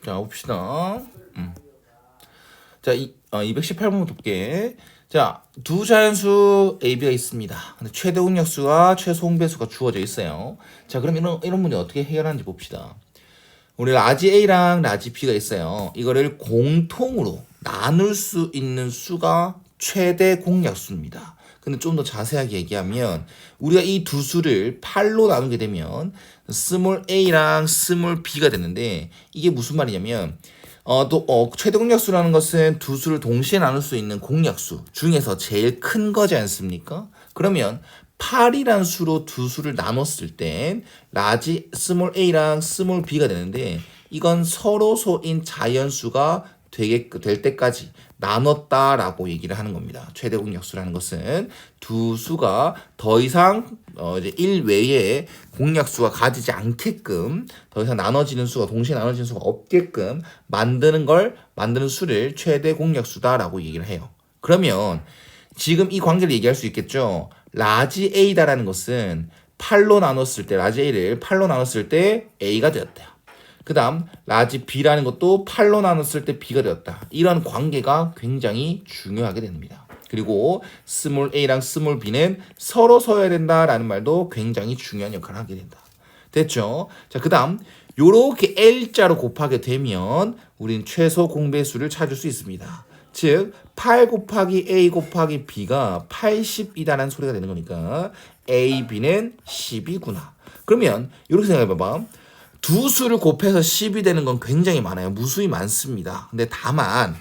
자, 봅시다. 자, 218번부터 볼게. 자, 두 자연수 A, B가 있습니다. 근데 최대 공약수와 최소 공배수가 주어져 있어요. 자, 그럼 이런 문제 어떻게 해결하는지 봅시다. 우리 라지 A랑 라지 B가 있어요. 이거를 공통으로 나눌 수 있는 수가 최대 공약수입니다. 근데 좀 더 자세하게 얘기하면 우리가 이 두 수를 8로 나누게 되면 스몰 a랑 스몰 b가 되는데 이게 무슨 말이냐면 최대 공약수라는 것은 두 수를 동시에 나눌 수 있는 공약수 중에서 제일 큰 거지 않습니까? 그러면 8이란 수로 두 수를 나눴을 땐 라지 스몰 a랑 스몰 b가 되는데 이건 서로소인 자연수가 될 때까지 나눴다라고 얘기를 하는 겁니다. 최대 공약수라는 것은 두 수가 더 이상 이제 1 외에 공약수가 가지지 않게끔 더 이상 나눠지는 수가 동시에 나눠지는 수가 없게끔 만드는 수를 최대 공약수다라고 얘기를 해요. 그러면 지금 이 관계를 얘기할 수 있겠죠. 라지 A다라는 것은 8로 나눴을 때 라지 A를 8로 나눴을 때 A가 되었다. 그 다음 라지 B라는 것도 8로 나눴을 때 B가 되었다. 이런 관계가 굉장히 중요하게 됩니다. 그리고 스몰 a랑 스몰 b는 서로 서야 된다라는 말도 굉장히 중요한 역할을 하게 된다. 됐죠? 자, 그 다음 요렇게 L자로 곱하게 되면 우린 최소 공배수를 찾을 수 있습니다. 즉 8 곱하기 A 곱하기 B가 80이다라는 소리가 되는 거니까 A, B는 10이구나. 그러면 이렇게 생각해봐봐. 두 수를 곱해서 10이 되는 건 굉장히 많아요. 무수히 많습니다. 근데 다만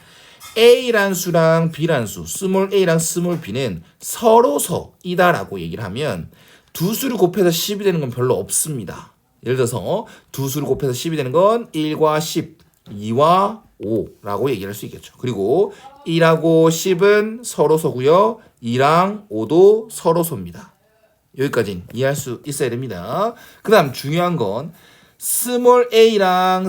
A란 수랑 B란 수, 스몰 a랑 스몰 b는 서로서이다라고 얘기를 하면 두 수를 곱해서 10이 되는 건 별로 없습니다. 예를 들어서 두 수를 곱해서 10이 되는 건 1과 10, 2와 5라고 얘기를 할 수 있겠죠. 그리고 1하고 10은 서로서고요. 2랑 5도 서로서입니다. 여기까지는 이해할 수 있어야 됩니다. 그 다음 중요한 건 스몰 a랑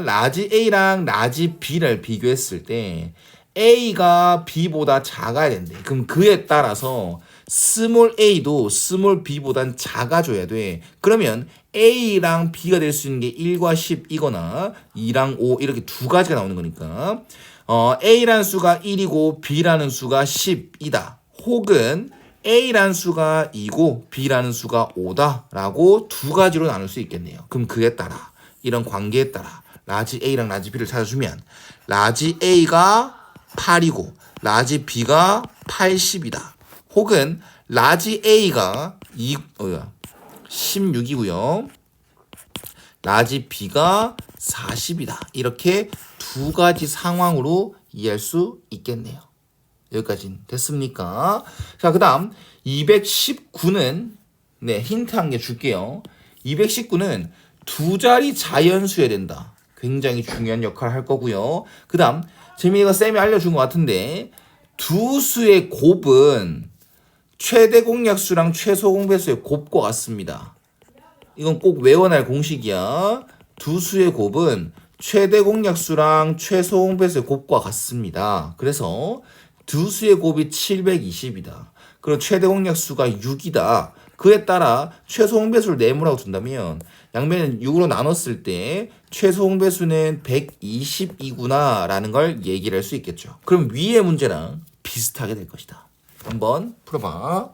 라지 a랑 라지 b를 비교했을 때 a가 b보다 작아야 된대. 그럼 그에 따라서 스몰 a도 스몰 b보단 작아져야 돼. 그러면 a랑 b가 될 수 있는 게 1과 10이거나 2랑 5 이렇게 두 가지가 나오는 거니까 a라는 수가 1이고 b라는 수가 10이다. 혹은 A라는 수가 2고 B라는 수가 5다라고 두 가지로 나눌 수 있겠네요. 그럼 그에 따라 이런 관계에 따라 라지 A랑 라지 B를 찾아주면 라지 A가 8이고 라지 B가 80이다. 혹은 라지 A가 16이고요. 라지 B가 40이다. 이렇게 두 가지 상황으로 이해할 수 있겠네요. 여기까지 됐습니까? 자, 그 다음 219는 힌트 한 개 줄게요. 219는 두 자리 자연수여야 된다. 굉장히 중요한 역할을 할 거고요. 그 다음 재민이가 쌤이 알려준 것 같은데 두 수의 곱은 최대 공약수랑 최소 공배수의 곱과 같습니다. 이건 꼭 외워놔야 할 공식이야. 두 수의 곱은 최대 공약수랑 최소 공배수의 곱과 같습니다. 그래서 두 수의 곱이 720이다. 그리고 최대 공약수가 6이다. 그에 따라 최소 공배수를 내무라고 둔다면 양면을 6으로 나눴을 때 최소 공배수는 120이구나 라는 걸 얘기를 할 수 있겠죠. 그럼 위의 문제랑 비슷하게 될 것이다. 한번 풀어봐.